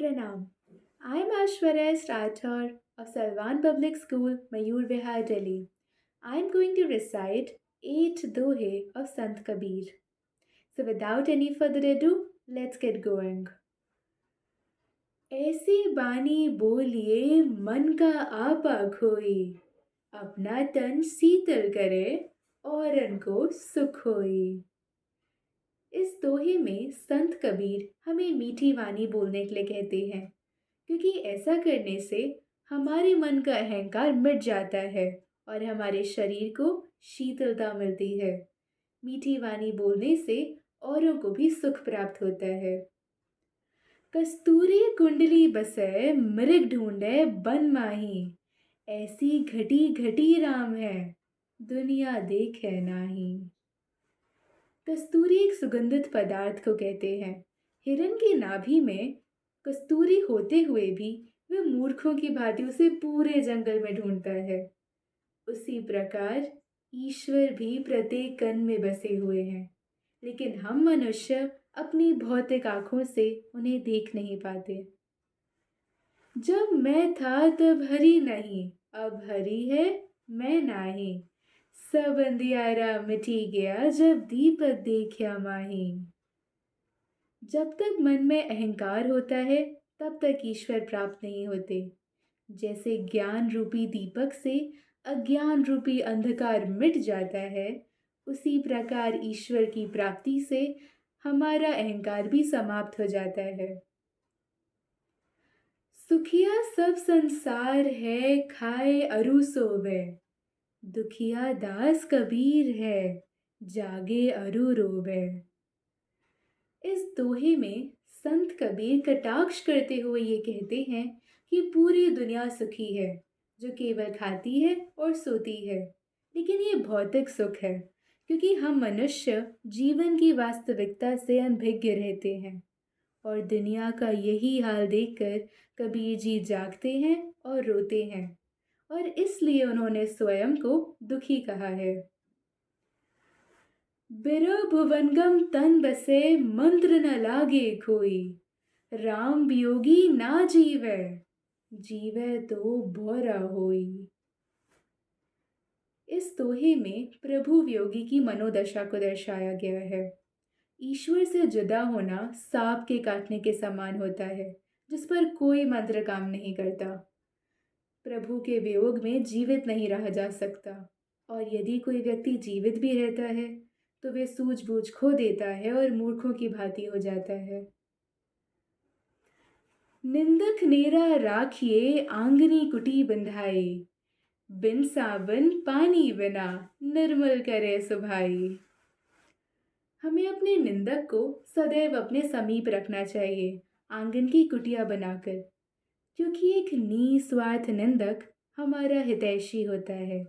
Pranam. I am Ashwarya Strathar of Salvan Public School, Mayur Vihar, Delhi. I am going to recite 8 Dohe of Sant Kabir. So without any further ado, let's get going. ऐसी बानी बोलिए मन का आपा खोई, अपना तन शीतल करे औरन को सुख होई। इस दोहे में संत कबीर हमें मीठी वाणी बोलने के लिए कहते हैं, क्योंकि ऐसा करने से हमारे मन का अहंकार मिट जाता है और हमारे शरीर को शीतलता मिलती है। मीठी वाणी बोलने से औरों को भी सुख प्राप्त होता है। कस्तूरी कुंडली बसे मृग ढूंढे बन माही, ऐसी घटी घटी राम है दुनिया देखे नाही। कस्तूरी एक सुगंधित पदार्थ को कहते हैं। हिरन की नाभि में कस्तूरी होते हुए भी वह मूर्खों की भांति उसे पूरे जंगल में ढूंढता है। उसी प्रकार ईश्वर भी प्रत्येक कण में बसे हुए हैं, लेकिन हम मनुष्य अपनी भौतिक आंखों से उन्हें देख नहीं पाते। जब मैं था तब हरि नहीं, अब हरि है मैं नाही। सब अंधियारा मिटी गया जब दीपक देखा माही। जब तक मन में अहंकार होता है तब तक ईश्वर प्राप्त नहीं होते। जैसे ज्ञान रूपी दीपक से अज्ञान रूपी अंधकार मिट जाता है, उसी प्रकार ईश्वर की प्राप्ति से हमारा अहंकार भी समाप्त हो जाता है। सुखिया सब संसार है खाए अरु सोवे, दुखिया दास कबीर है जागे अरु रोवे। इस दोहे में संत कबीर कटाक्ष करते हुए ये कहते हैं कि पूरी दुनिया सुखी है, जो केवल खाती है और सोती है। लेकिन ये भौतिक सुख है, क्योंकि हम मनुष्य जीवन की वास्तविकता से अनभिज्ञ रहते हैं और दुनिया का यही हाल देखकर कबीर जी जागते हैं और रोते हैं, और इसलिए उन्होंने स्वयं को दुखी कहा है। बिरह भुवनगम तन बसे मंत्र न लागे कोई, राम वियोगी ना जीवे जीवे तो बोरा होई। इस दोहे में प्रभु वियोगी की मनोदशा को दर्शाया गया है। ईश्वर से जुदा होना सांप के काटने के समान होता है, जिस पर कोई मंत्र काम नहीं करता। प्रभु के वियोग में जीवित नहीं रहा जा सकता, और यदि कोई व्यक्ति जीवित भी रहता है तो वे सूझबूझ खो देता है और मूर्खों की भांति हो जाता है। निंदक नेरा राखिए आंगनी कुटी बंधाई, बिन साबन पानी बिना निर्मल करे सुभाई। हमें अपने निंदक को सदैव अपने समीप रखना चाहिए, आंगन की कुटिया बनाकर, क्योंकि एक निस्वार्थ निंदक हमारा हितैषी होता है,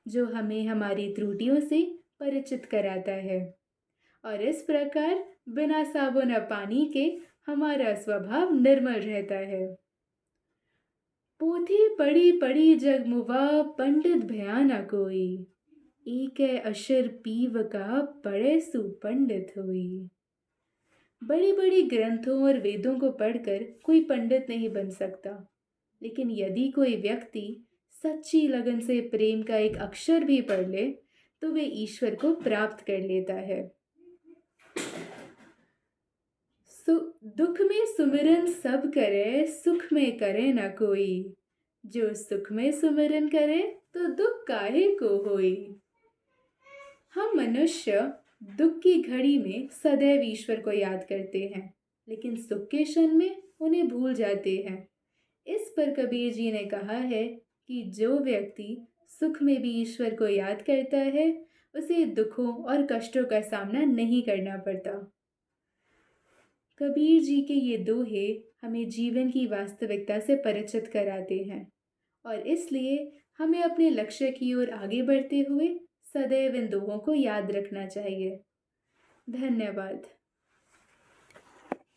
जो हमें हमारी त्रुटियों से परिचित कराता है, और इस प्रकार बिना साबुन और पानी के हमारा स्वभाव निर्मल रहता है। पोथी पढ़ी पढ़ी जगमुआ पंडित भयाना कोई, एक अशर पीव का पढ़े सुपंडित हुई। बड़ी बड़ी ग्रंथों और वेदों को पढ़कर कोई पंडित नहीं बन सकता, लेकिन यदि कोई व्यक्ति सच्ची लगन से प्रेम का एक अक्षर भी पढ़ ले तो वे ईश्वर को प्राप्त कर लेता है। दुख में सुमिरन सब करे, सुख में करे न कोई, जो सुख में सुमिरन करे तो दुख काहे को होई। हम मनुष्य दुख की घड़ी में सदैव ईश्वर को याद करते हैं, लेकिन सुख के क्षण में उन्हें भूल जाते हैं। इस पर कबीर जी ने कहा है कि जो व्यक्ति सुख में भी ईश्वर को याद करता है, उसे दुखों और कष्टों का सामना नहीं करना पड़ता। कबीर जी के ये दोहे हमें जीवन की वास्तविकता से परिचित कराते हैं, और इसलिए हमें अपने लक्ष्य की ओर आगे बढ़ते हुए सदैव इन दोहों को याद रखना चाहिए। धन्यवाद।